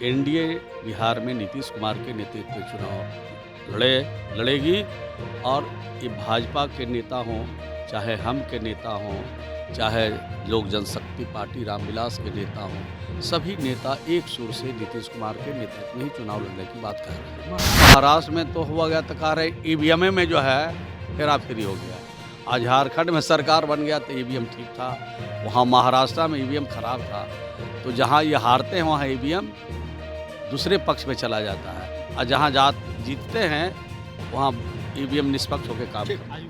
NDA Bihar में नीतीश कुमार के नेतृत्व में चुनाव लड़ेगी और ये भाजपा के नेता हों, चाहे हम के नेता हों, चाहे लोक जनशक्ति पार्टी रामविलास के नेता हों, सभी नेता एक सुर से नीतीश कुमार के नेतृत्व में ही चुनाव लड़ने की बात कर रहे हैं। महाराष्ट्र में तो हुआ गया तकार है, ईवीएम में जो है हेराफेरी हो गया। आज झारखंड में सरकार बन गया तो ईवीएम ठीक था, वहाँ महाराष्ट्र में ईवीएम खराब था। तो जहाँ ये हारते हैं वहाँ ईवीएम दूसरे पक्ष में चला जाता है, और जहाँ जीतते हैं वहाँ ईवीएम निष्पक्ष होकर काम करता है।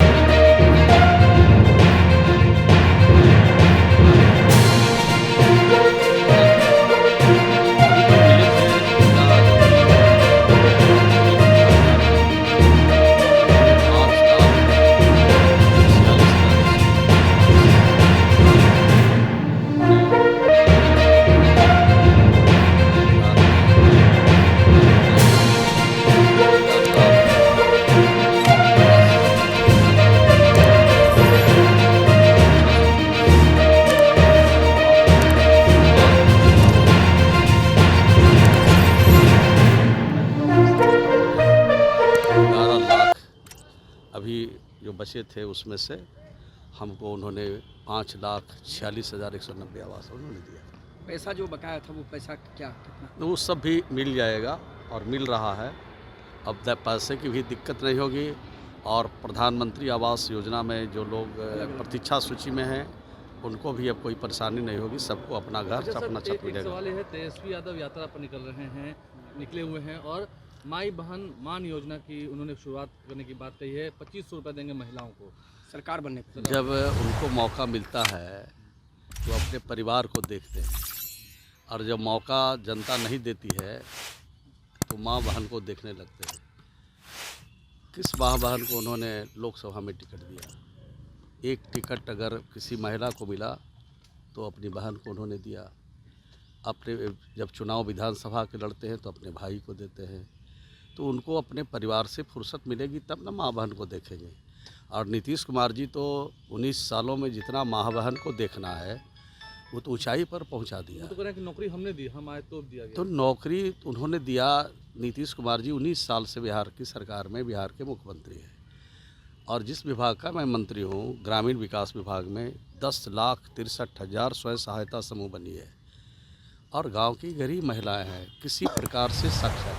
अभी जो बचे थे उसमें से हमको उन्होंने 5,46,190 आवास उन्होंने दिया। पैसा जो बकाया था वो पैसा क्या कितना? वो सब भी मिल जाएगा और मिल रहा है। अब पैसे की भी दिक्कत नहीं होगी, और प्रधानमंत्री आवास योजना में जो लोग प्रतीक्षा सूची में हैं उनको भी अब कोई परेशानी नहीं होगी, सबको अपना घर अपना छत मिलेगा। सवाल है, तेजस्वी यादव यात्रा पर निकले हुए हैं और माई बहन मान योजना की उन्होंने शुरुआत करने की बात कही है। 2500 रुपये देंगे महिलाओं को सरकार बनने पर। जब उनको मौका मिलता है तो अपने परिवार को देखते हैं, और जब मौका जनता नहीं देती है तो माँ बहन को देखने लगते हैं। किस माँ बहन को उन्होंने लोकसभा में टिकट दिया? एक टिकट अगर किसी महिला को मिला तो अपनी बहन को उन्होंने दिया। अपने जब चुनाव विधानसभा के लड़ते हैं तो अपने भाई को देते हैं। तो उनको अपने परिवार से फुर्सत मिलेगी तब ना माँ बहन को देखेंगे। और नीतीश कुमार जी तो 19 सालों में जितना माँ बहन को देखना है वो तो ऊंचाई पर पहुंचा दिया। तो कह रहे हैं कि नौकरी हमने दी, हम आए तो दिया गया। तो नौकरी उन्होंने दिया। नीतीश कुमार जी 19 साल से बिहार की सरकार में बिहार के मुख्यमंत्री हैं, और जिस विभाग का मैं मंत्री हूँ, ग्रामीण विकास विभाग में 10,63,000 स्वयं सहायता समूह बनी है, और गांव की गरीब महिलाएं हैं, किसी प्रकार से सक्षम है,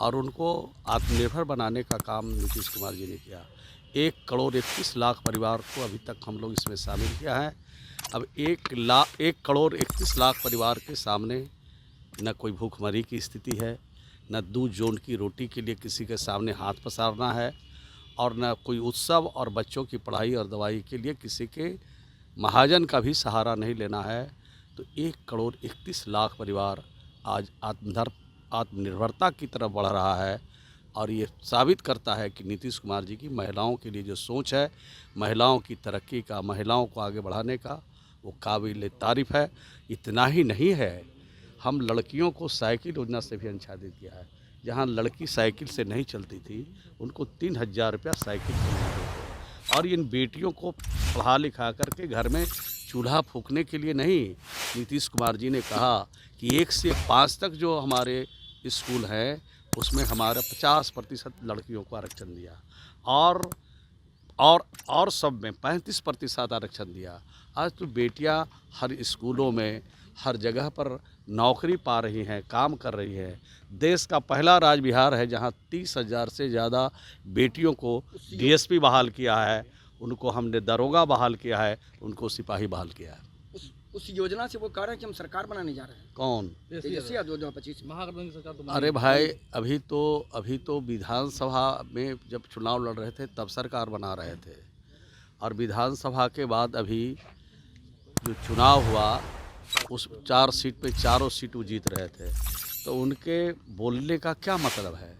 और उनको आत्मनिर्भर बनाने का काम नीतीश कुमार जी ने किया। 1,31,00,000 परिवार को अभी तक हम लोग इसमें शामिल किया है। अब 1,31,00,000 परिवार के सामने न कोई भूखमरी की स्थिति है, न दूध जोन की रोटी के लिए किसी के सामने हाथ पसारना है, और न कोई उत्सव और बच्चों की पढ़ाई और दवाई के लिए किसी के महाजन का भी सहारा नहीं लेना है। तो 1,31,00,000 परिवार आज आत्मनिर्भरता की तरफ बढ़ रहा है, और ये साबित करता है कि नीतीश कुमार जी की महिलाओं के लिए जो सोच है, महिलाओं की तरक्की का, महिलाओं को आगे बढ़ाने का, वो काबिल तारीफ़ है। इतना ही नहीं है, हम लड़कियों को साइकिल योजना से भी आच्छादित किया है। जहाँ लड़की साइकिल से नहीं चलती थी उनको 3,000 रुपया साइकिल से मिलते थे। और इन बेटियों को पढ़ा लिखा करके घर में चूल्हा फूंकने के लिए नहीं, नीतीश कुमार जी ने कहा कि 1 से 5 तक जो हमारे स्कूल हैं उसमें हमारा 50% लड़कियों को आरक्षण दिया, और सब में 35% आरक्षण दिया। आज तो बेटियां हर स्कूलों में, हर जगह पर नौकरी पा रही हैं, काम कर रही हैं। देश का पहला राज्य बिहार है जहां 30,000 से ज़्यादा बेटियों को डीएसपी बहाल किया है, उनको हमने दरोगा बहाल किया है, उनको सिपाही बहाल किया है। उस योजना से वो कह रहे हैं कि हम सरकार बनाने जा रहे हैं। कौन? तेजस्वी यादव 2025 महागठबंधन की सरकार तो अरे भाई, अभी तो विधानसभा में जब चुनाव लड़ रहे थे तब सरकार बना रहे थे, और विधानसभा के बाद अभी जो चुनाव हुआ उस 4 सीट पे 4 सीट वो जीत रहे थे। तो उनके बोलने का क्या मतलब है?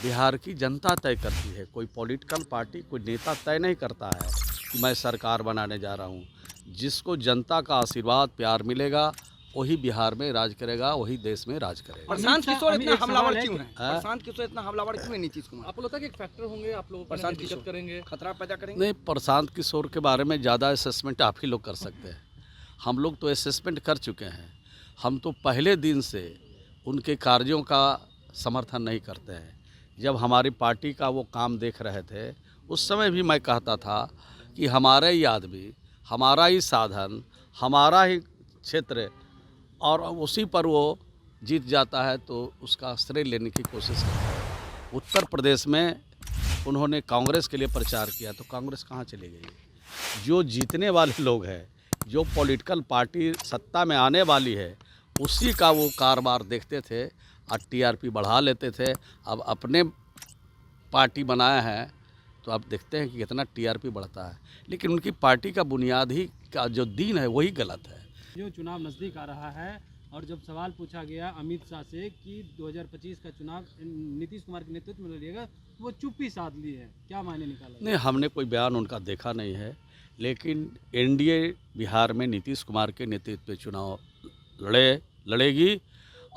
बिहार की जनता तय करती है, कोई पॉलिटिकल पार्टी, कोई नेता तय नहीं करता है कि मैं सरकार बनाने जा रहा हूँ। जिसको जनता का आशीर्वाद प्यार मिलेगा वही बिहार में राज करेगा, वही देश में राज करेगा। प्रशांत किशोर इतना हमलावर क्यों है? प्रशांत किशोर इतना हमलावर क्यों है नीतीश कुमार? आपको लगता है कि एक फैक्टर होंगे, आप लोग प्रशांत दिक्कत किशोर करेंगे, खतरा पैदा करेंगे? नहीं, प्रशांत किशोर के बारे में ज़्यादा असेसमेंट आप ही लोग कर सकते हैं। हम लोग तो असेसमेंट कर चुके हैं। हम तो पहले दिन से उनके कार्यों का समर्थन नहीं करते हैं। जब हमारी पार्टी का वो काम देख रहे थे उस समय भी मैं कहता था कि हमारा ही आदमी, हमारा ही साधन, हमारा ही क्षेत्र और उसी पर वो जीत जाता है तो उसका श्रेय लेने की कोशिश करते हैं। उत्तर प्रदेश में उन्होंने कांग्रेस के लिए प्रचार किया तो कांग्रेस कहाँ चली गई? जो जीतने वाले लोग हैं, जो पॉलिटिकल पार्टी सत्ता में आने वाली है, उसी का वो कारोबार देखते थे और टीआरपी बढ़ा लेते थे। अब अपने पार्टी बनाया है तो आप देखते हैं कि कितना टीआरपी बढ़ता है, लेकिन उनकी पार्टी का बुनियादी का जो दीन है वही गलत है। जो चुनाव नज़दीक आ रहा है और जब सवाल पूछा गया अमित शाह से कि 2025 का चुनाव नीतीश कुमार के नेतृत्व में लड़िएगा, वो चुप्पी साध ली है, क्या मायने निकाला? नहीं, हमने कोई बयान उनका देखा नहीं है, लेकिन एनडीए बिहार में नीतीश कुमार के नेतृत्व में चुनाव लड़ेगी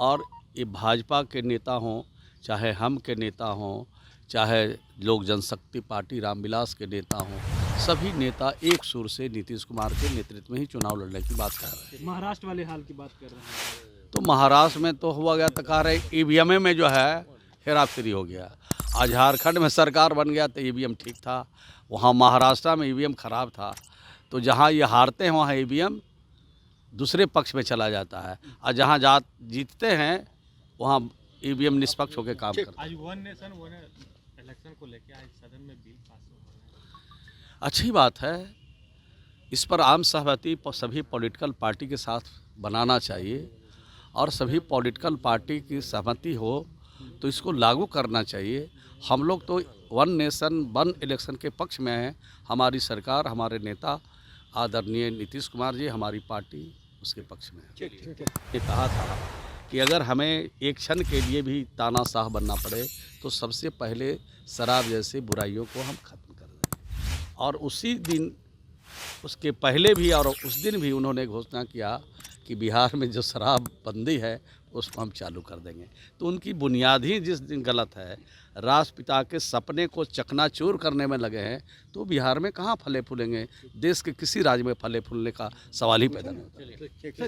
और ये भाजपा के नेता हों, चाहे हम के नेता हों, चाहे लोक जनशक्ति पार्टी रामविलास के नेता हों, सभी नेता एक सुर से नीतीश कुमार के नेतृत्व में ही चुनाव लड़ने की बात कर रहे हैं। महाराष्ट्र वाले हाल की बात कर रहे हैं तो महाराष्ट्र में तो हुआ गया तो कह रहे ईवीएम में जो है हेरा फेरी हो गया। आज झारखंड में सरकार बन गया तो ईवीएम ठीक था, वहाँ महाराष्ट्र में ईवीएम खराब था। तो जहाँ ये हारते हैं वहाँ ईवीएम दूसरे पक्ष में चला जाता है और जहाँ जीतते हैं वहाँ ईवीएम निष्पक्ष होकर काम करता है। आज वन नेशन वन इलेक्शन को लेकर आज सदन में बिल पास हो रहा है, अच्छी बात है। इस पर आम सहमति सभी पॉलिटिकल पार्टी के साथ बनाना चाहिए और सभी पॉलिटिकल पार्टी की सहमति हो तो इसको लागू करना चाहिए। हम लोग तो वन नेशन वन इलेक्शन के पक्ष में हैं। हमारी सरकार, हमारे नेता आदरणीय नीतीश कुमार जी, हमारी पार्टी उसके पक्ष में है। ये कहा था कि अगर हमें एक क्षण के लिए भी तानाशाह बनना पड़े तो सबसे पहले शराब जैसे बुराइयों को हम खत्म कर दें। और उसी दिन, उसके पहले भी और उस दिन भी उन्होंने घोषणा किया कि बिहार में जो शराब बंदी है उसको हम चालू कर देंगे। तो उनकी बुनियाद ही जिस दिन गलत है, राष्ट्रपिता के सपने को चकनाचूर करने में लगे हैं, तो बिहार में कहाँ फले फूलेंगे? देश के किसी राज्य में फले फूलने का सवाल ही पैदा नहीं होता।